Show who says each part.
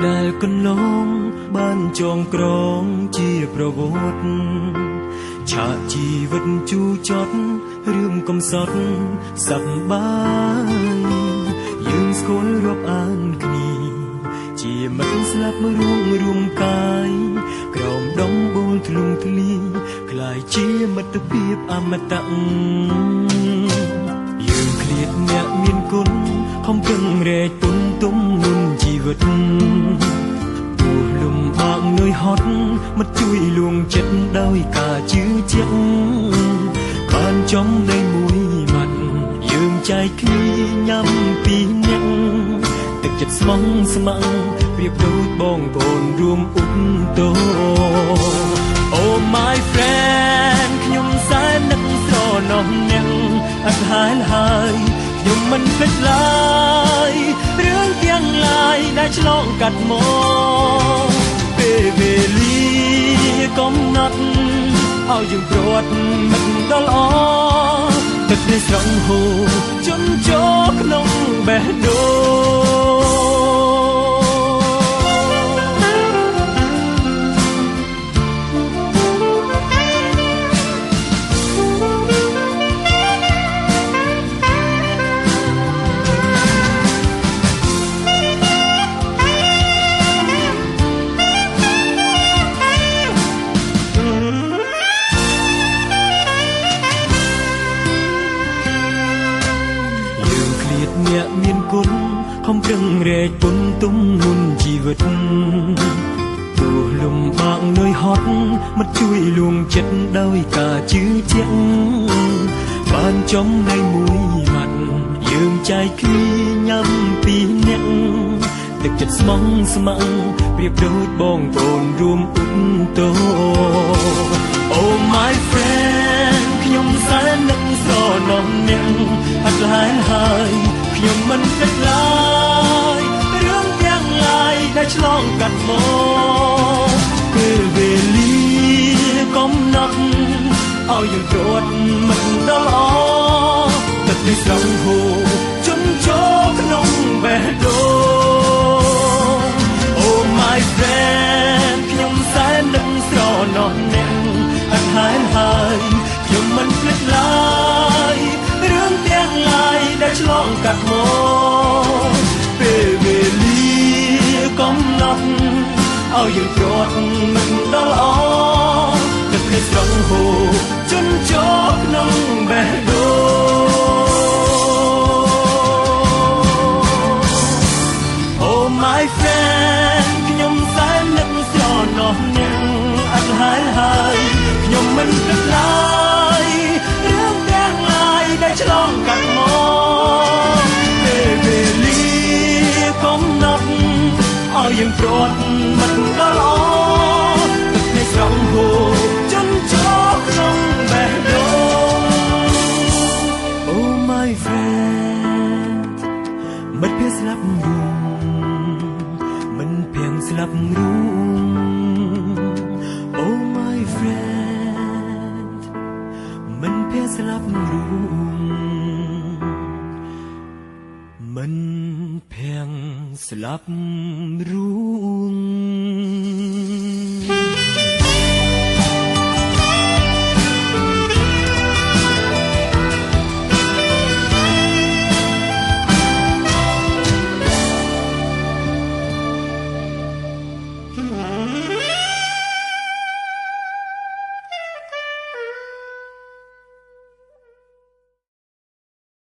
Speaker 1: ដែលកន្លងបានចងក្រងជាប្រវត្តិឆាកជីវិតជូរចត់រឿងកំសត់សប្បាយយើងស្គាល់រាប់អានគ្នាជាមិត្តស្លាប់រួមកាយក្រោមដំបូលធ្លុងធ្លាយក្លាយជាមិត្តភាពអមតៈយើងឃ្លាតអ្នកមានគុណខំប្រឹងរែកទុនទុំនុនជីវិតទោះលំបាកនឿយហត់មិនជួយលួងចិត្តដោយការជឿជាក់បានចំដីមួយម៉ាត់យើងចែកគ្នាញ៉ាំពីអ្នកទឹកចិត្តស្មងស្ម័គ្រប្រៀបដូចបងប្អូនរួមឧបតោ Oh my friend ខ្ញុំសែននឹកស្រណោះអ្នកអត់ហើយខ្ញុំមិនភ្លេចឡើយរឿងទាំងឡាយដែលឆ្លងកាត់មកពេលវេលាកំណត់ឲ្យយើងព្រាត់មិនដល់ល្អទឹកនេះស្រង់ហូរជន់ចូលក្នុងបេះដូអ្នកមានគុណខំប្រឹងរែកទុនទុំនុនជីវិតទោះលំបាកនឿយហត់មិនជួយលួងចិត្តដោយការជឿជាក់បានចំដីមួយម៉ាត់យើងចែកគ្នាញ៉ាំពីអ្នកទឹកចិត្តស្មងស្ម័គ្រប្រៀបដូចបងប្អូនរួមឧបតោ Oh my friend ខ្ញុំសែននឹកស្រណោះអ្នកអត់ហើយខ្ញុំមិនភ្លេចឡើយរឿងទាំងឡាយដែលឆ្លងកាត់មកពេលវេលាកំណត់ឲ្យយើងព្រាត់មិនដល់ល្អទឹកនេះស្រង់ហូរជន់ចូលក្នុងបេះដូង Oh my friend ខ្ញុំសែននឹកស្រណោះអ្នកអត់ហើយខ្ញុំមិនភ្លេចឡើយរឿងទាំងឡាយដែលឆ្លងកាត់មកពេលវេលាកំណត់ឲ្យយើងព្រាត់មិនដល់ល្អទឹកនេះស្រង់ហូរជន់ចូលក្នុងបេះដូង Oh my friend ខ្ញុំសែននឹកស្រណោះអ្នកអត់ហើយខ្ញុំមិនភ្លេចឡើយរឿងទាំងឡាយដែលឆ្លងកាត់មកពេលវេលាកំណត់ឲ្យយើងព្រាត់មិនដល់ល្អទឹកនេះស្រង់ហូរជន់ចូលក្នុងបេះដូង Oh my friend មិត្តភក្តិស្លាប់រួមមិនភាំងស្លាប់រួម Oh my friend មិនភាំងស្លាប់រួមមិនភាំងស្លាប់រួម